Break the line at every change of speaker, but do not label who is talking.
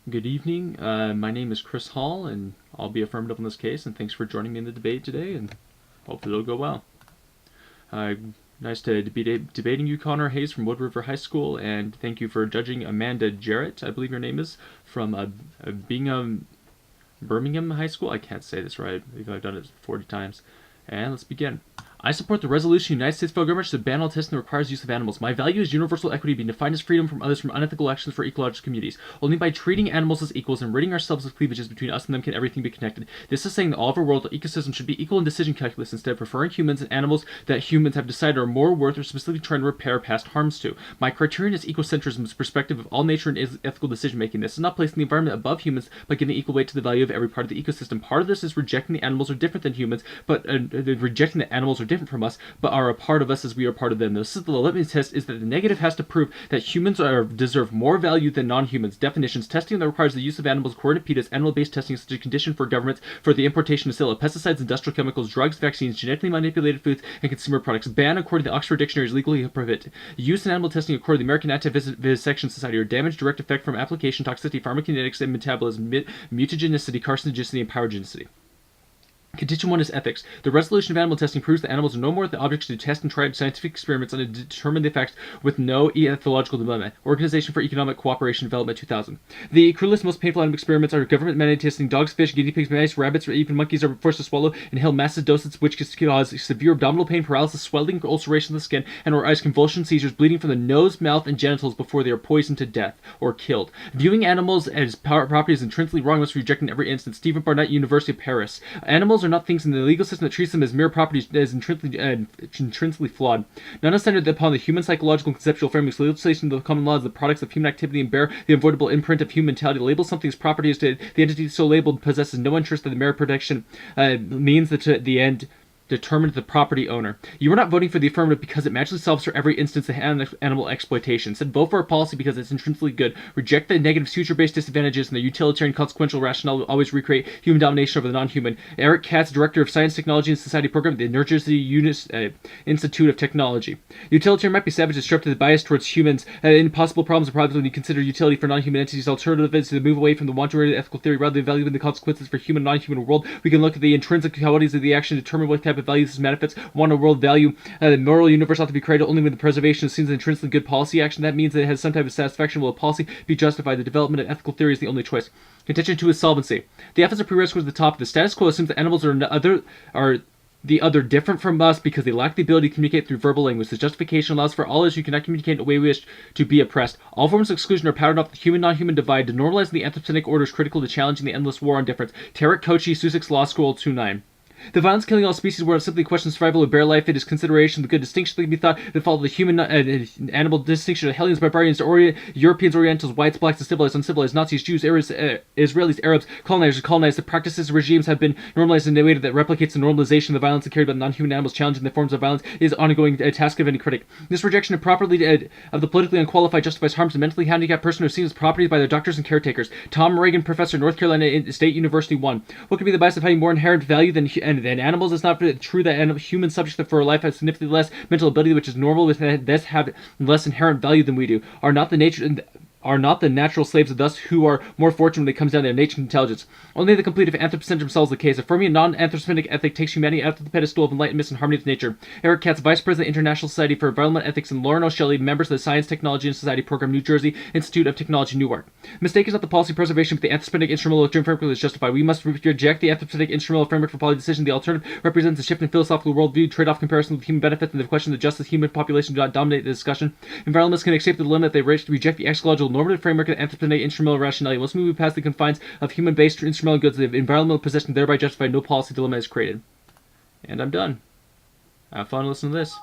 Good evening. My name is Chris Hall, and I'll be affirmative on this case. And thanks for joining me in the debate today, and hopefully it'll go well. Uh, Nice to be debating you, Connor Hayes from Wood River High School, and thank you for judging Amanda Jarrett, I believe your name is, from Birmingham High School. I can't say this right. I think I've done it 40 times. And let's begin. I support the resolution of the United States federal government to ban all testing that requires use of animals. My value is universal equity being defined as freedom from others from unethical actions for ecological communities. Only by treating animals as equals and ridding ourselves of cleavages between us and them can everything be connected. This is saying that all of our world ecosystems should be equal in decision calculus instead of preferring humans and animals that humans have decided are more worth or specifically trying to repair past harms to. My criterion is ecocentrism's perspective of all nature and ethical decision making. This is not placing the environment above humans, but giving equal weight to the value of every part of the ecosystem. Part of this is rejecting the animals are different than humans, but rejecting that animals are different from us, but are a part of us as we are part of them. The litmus test is that the negative has to prove that humans deserve more value than non-humans. Definitions: testing that requires the use of animals according to PETA's animal-based testing is such a condition for governments for the importation of sale of pesticides, industrial chemicals, drugs, vaccines, genetically manipulated foods, and consumer products. Ban, according to the Oxford Dictionary, is legally prohibited. Use in animal testing, according to the American Anti-Vivisection Society, or damage, direct effect from application, toxicity, pharmacokinetics, and metabolism, mutagenicity, carcinogenicity, and pyrogenicity. Condition 1 is ethics. The resolution of animal testing proves that animals are no more than objects to test and try scientific experiments and determine the effects with no ethological dilemma. Organization for Economic Cooperation Development 2000. The cruelest, most painful animal experiments are government-mandated testing. Dogs, fish, guinea pigs, mice, rabbits, or even monkeys are forced to swallow and inhale massive doses which can cause severe abdominal pain, paralysis, swelling, ulceration of the skin, and or eyes, convulsions, seizures, bleeding from the nose, mouth, and genitals before they are poisoned to death or killed. Viewing animals as property is intrinsically wrong, must be rejected in every instance. Stephen Barnett, University of Paris. Animals are not things in the legal system that treats them as mere properties is intrinsically flawed. None is centered upon the human psychological and conceptual frameworks. Legislation of the common law is the products of human activity and bear the unavoidable imprint of human mentality. To label something as property as to the entity so labeled possesses no interest in the mere protection means that to the end determined the property owner. You are not voting for the affirmative because it magically solves for every instance of animal exploitation. Instead, vote for a policy because it's intrinsically good. Reject the negative future-based disadvantages and the utilitarian consequential rationale will always recreate human domination over the non-human. Eric Katz, Director of Science, Technology, and Society Program at the New Jersey Institute of Technology. Utilitarian might be savage, disruptive, bias towards humans. Impossible problems are problems when you consider utility for non-human entities. Alternative is to move away from the wanton ethical theory rather than evaluating the consequences for human and non-human world. We can look at the intrinsic qualities of the action to determine what type of value this manifests. One, a world value. The moral universe ought to be created only when the preservation seems an intrinsically good policy action. That means that it has some type of satisfaction. Will a policy be justified? The development of ethical theory is the only choice. Contention 2 is solvency. The F is a prerequisite to the top. The status quo assumes that animals are the other different from us because they lack the ability to communicate through verbal language. This justification allows for all others who cannot communicate in a way we wish to be oppressed. All forms of exclusion are patterned off the human-non-human divide. To normalize the anthropogenic order is critical to challenging the endless war on difference. Tarek Kochi, Sussex Law School, 2-9. The violence killing all species where it simply questions survival of bare life, it is consideration. The good distinction that can be thought that follow the human animal distinction of Hellenes, barbarians, Europeans, Orientals, whites, blacks, civilized, uncivilized, Nazis, Jews, Israelis, Arabs, colonized. The practices regimes have been normalized in a way that replicates the normalization of the violence carried by non-human animals. Challenging the forms of violence is an ongoing task of any critic. This rejection of of the politically unqualified justifies harms to mentally handicapped person who are seen as property by their doctors and caretakers. Tom Reagan, professor, North Carolina State University, 1. What could be the bias of having more inherent value than animals? It's not true that human subjects for life have significantly less mental ability, which is normal, but thus have less inherent value than we do. Are not the natural slaves of thus who are more fortunate when it comes down to their nature and intelligence. Only the complete of anthropocentrism solves the case. Affirming a non-anthropomorphic ethic takes humanity out of the pedestal of enlightenment and harmony with nature. Eric Katz, Vice President, International Society for Environmental Ethics, and Lauren O'Shelley, members of the Science, Technology, and Society Program, New Jersey Institute of Technology, Newark. The mistake is not the policy preservation, but the anthropomorphic instrumental framework is justified. We must reject the anthropomorphic instrumental framework for policy decision. The alternative represents a shift in philosophical worldview, trade-off comparison with human benefits, and the question of the justice human population do not dominate the discussion. Environmentalists can accept the dilemma that they reject the ecological normative framework and anthropogenic instrumental rationality. Once we move past the confines of human-based instrumental goods, the environmental possession thereby justified no policy dilemma is created. And I'm done. Have fun listening to this.